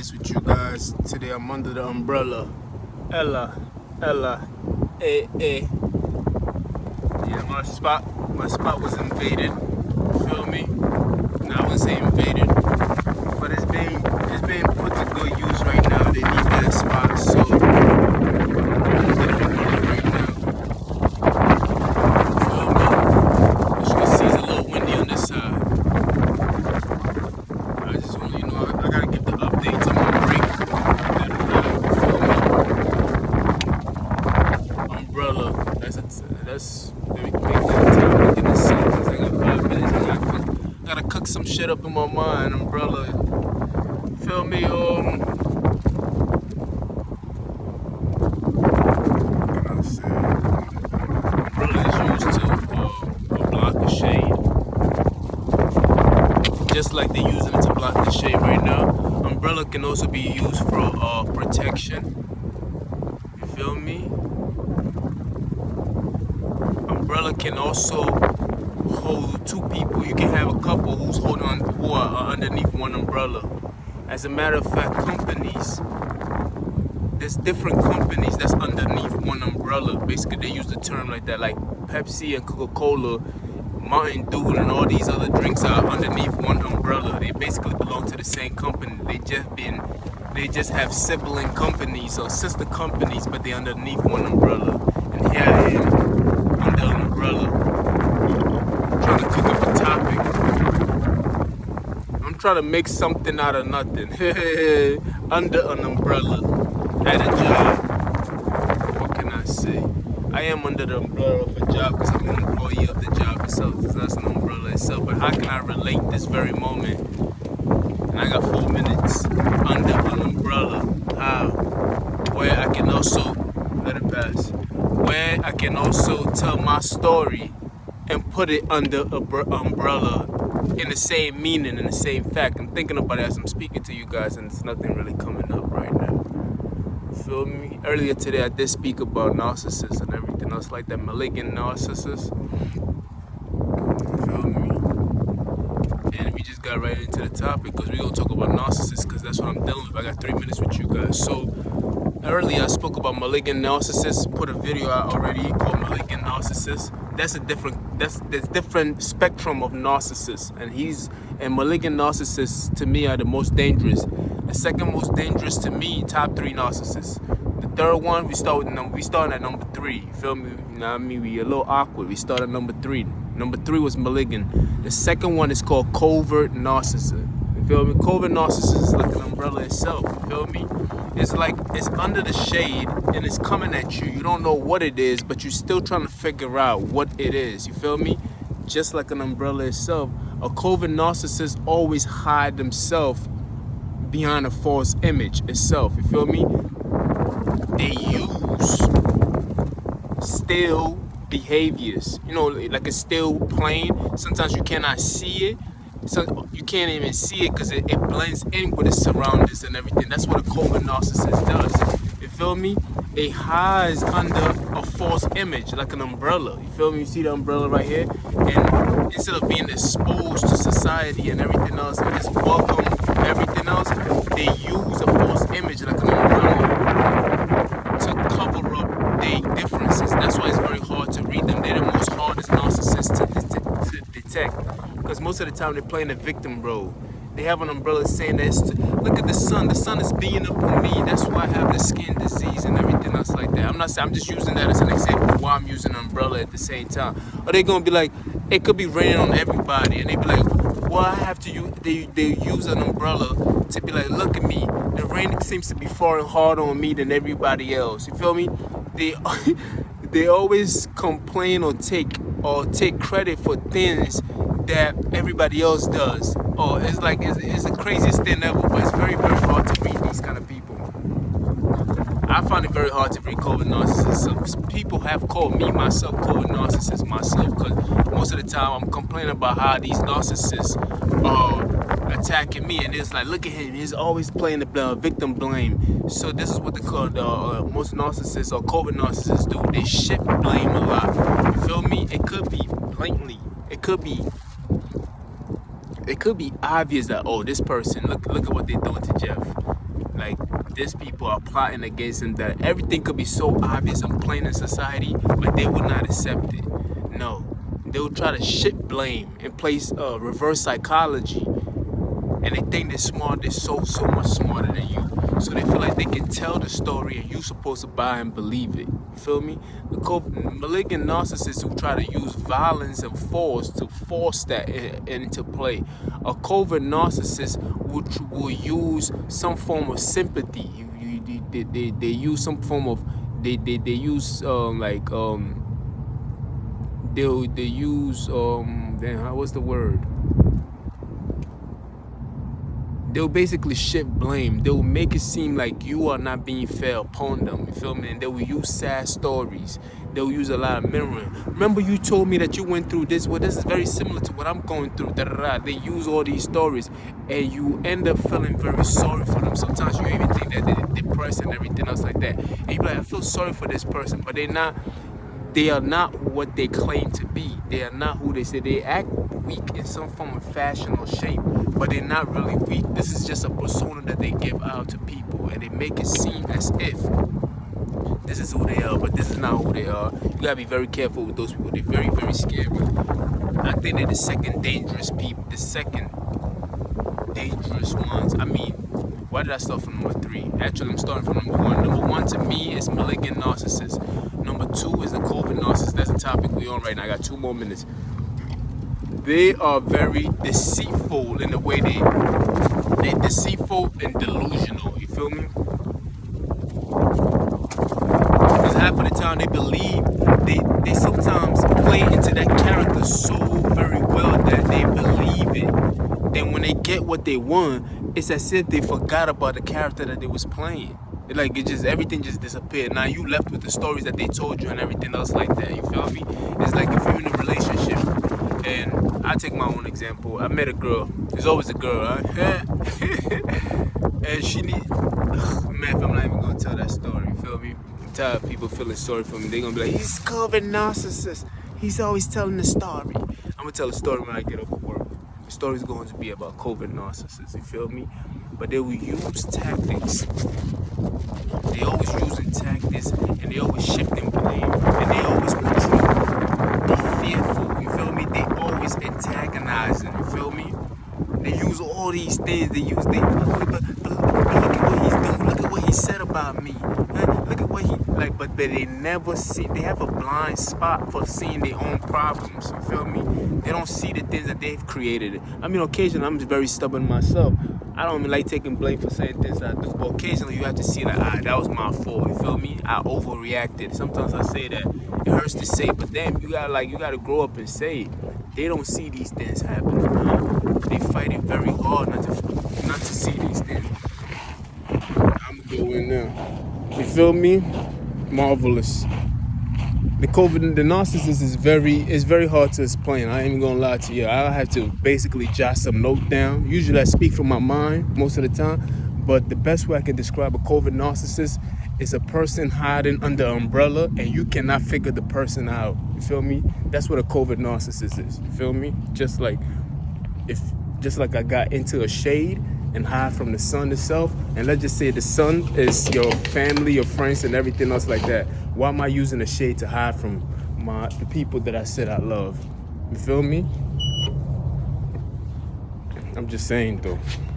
minutes with you guys. Today I'm under the umbrella. Ella, eh. Yeah, my spot was invaded. Feel me? No, I wouldn't say invaded, but it's being put to good use right now. They need that spot, so I'm right now. Feel me? As you can see, it's a little windy on this side. I just want I gotta give the updates on my break. Umbrella. That's let me make that time to get a second. I got 5 minutes. I gotta cook some shit up in my mind. Umbrella. Feel me? What can I say? Umbrella is used to block the shade. Just like they're using it to block the shade right now. Umbrella can also be used for protection. You feel me? Umbrella can also hold two people. You can have a couple who are underneath one umbrella. As a matter of fact, there's different companies that's underneath one umbrella. Basically, they use the term like that, like Pepsi and Coca-Cola, Mountain Dew, and all these other drinks are underneath one umbrella. They basically belong to the same company. They just have sibling companies or sister companies, but they're underneath one umbrella. And here I am under an umbrella, trying to cook up a topic. I'm trying to make something out of nothing. Under an umbrella at a job. What can I say? I am under the umbrella of a job because I'm an employee of the job itself. That's an umbrella itself. But how can I relate this very moment? And I got 4 minutes under an umbrella. How? Where I can also let it pass. Where I can also tell my story and put it under an umbrella in the same meaning, in the same fact. I'm thinking about it as I'm speaking to you guys, and there's nothing really coming up right now. Feel me? Earlier today, I did speak about narcissists and everything else like that, malignant narcissists. Feel me? And we just got right into the topic because we're going to talk about narcissists because that's what I'm dealing with. I got 3 minutes with you guys. So, earlier I spoke about malignant narcissists, put a video out already called Malignant Narcissist. There's different spectrum of narcissists, and malignant narcissists to me are the most dangerous. The second most dangerous to me, top 3 narcissists. The third one, we start at number 3. You feel me? You know what I mean? We a little awkward. We start at number 3. Number 3 was malignant. The second one is called covert narcissist. You feel me? Covert narcissist is like an umbrella itself. You feel me? It's like it's under the shade and it's coming at you. You don't know what it is, but you're still trying to figure out what it is. You feel me? Just like an umbrella itself, a covert narcissist always hide themselves behind a false image itself. You feel me? They use still behaviors. You know, like a still plane. Sometimes you cannot see it. So you can't even see it because it blends in with its surroundings and everything. That's what a covert narcissist does. You feel me? It hides under a false image, like an umbrella. You feel me? You see the umbrella right here? And instead of being exposed to society and everything else, and just welcome everything else, they use a false image, like an umbrella, to cover up their differences. That's why it's very hard to read them. They're the most hardest narcissists to detect. Because most of the time they're playing the victim role. They have an umbrella saying that look at the sun is beating up on me. That's why I have the skin disease and everything else like that. I'm just using that as an example of why I'm using an umbrella at the same time. Or they're gonna be like, it could be raining on everybody, and they be like, well, I have to use. They use an umbrella to be like, look at me. The rain seems to be falling harder on me than everybody else. You feel me? They always complain or take credit for things that everybody else does. Oh, it's the craziest thing ever, but it's very, very hard to read these kind of people. I find it very hard to read covert narcissists. So people have called me myself covert narcissist myself, because most of the time I'm complaining about how these narcissists are attacking me, and it's like, look at him, he's always playing the victim blame. So this is what they call most narcissists or covert narcissists do. They shift blame a lot. You feel me? It could be blatantly. It could be obvious that, oh, this person, look at what they're doing to Jeff. like these people are plotting against him, that everything could be so obvious and plain in society, but they would not accept it. No, they will try to shift blame and place reverse psychology, and they think they're smart. They're so much smarter than you. So they feel like they can tell the story and you're supposed to buy and believe it. You feel me? The malignant narcissists who try to use violence and force to force that into play. A covert narcissist will use some form of sympathy. They use some form of they use they use what's the word? They'll basically shift blame. They'll make it seem like you are not being fair upon them. You feel me? And they will use sad stories. They'll use a lot of mirroring. Remember you told me that you went through this? Well, this is very similar to what I'm going through. They use all these stories, and you end up feeling very sorry for them. Sometimes you even think that they're depressed and everything else like that. And you're like, I feel sorry for this person, but they're not. They are not what they claim to be. They are not who they say. They act weak in some form of fashion or shape, but they're not really weak. This is just a persona that they give out to people, and they make it seem as if this is who they are, but this is not who they are. You gotta be very careful with those people. They're very, very scary. I think they're the second dangerous people, the second dangerous ones. I mean, why did I start from number 3? Actually, I'm starting from number 1. Number 1 to me is malignant narcissist. Number 2 is the Covert narcissist. That's the topic we're on right now. I got 2 more minutes. They are very deceitful in the way they're deceitful and delusional. You feel me? Because half of the time they believe, they sometimes play into that character so very well that they believe it. Then when they get what they want, it's as if they forgot about the character that they was playing. Like everything just disappeared. Now you left with the stories that they told you and everything else like that. You feel me? It's like if you're in a relationship, and I take my own example. I met a girl. There's always a girl, huh? And she need. Man, I'm not even gonna tell that story. You feel me? I'm tired of people feeling sorry for me. They're gonna be like, he's a covert narcissist. He's always telling the story. I'm gonna tell the story when I get off of work. The story's going to be about covert narcissists. You feel me? But they will use tactics. They always using tactics, and they always shifting blame, and they always want you to be fearful. You feel me? They always antagonizing. You feel me? They use all these things. But look at what he's doing. Look at what he said about me. Look at what he like. But they never see. They have a blind spot for seeing their own problems. You feel me? They don't see the things that they've created. I mean, occasionally I'm just very stubborn myself. I don't even like taking blame for saying things I do, but occasionally you have to see that, that was my fault. You feel me? I overreacted. Sometimes I say that. It hurts to say, but then you gotta grow up and say it. They don't see these things happening. They fight it very hard not to see these things. I'm gonna go in now. You feel me? Marvelous. The narcissist is very hard to explain. I ain't even gonna lie to you. I have to basically jot some notes down. Usually I speak from my mind most of the time, but the best way I can describe a covert narcissist is a person hiding under an umbrella and you cannot figure the person out. You feel me? That's what a covert narcissist is. You feel me? Just like I got into a shade and hide from the sun itself, and let's just say the sun is your family, your friends, and everything else like that. Why am I using a shade to hide from the people that I said I love? You feel me? I'm just saying though.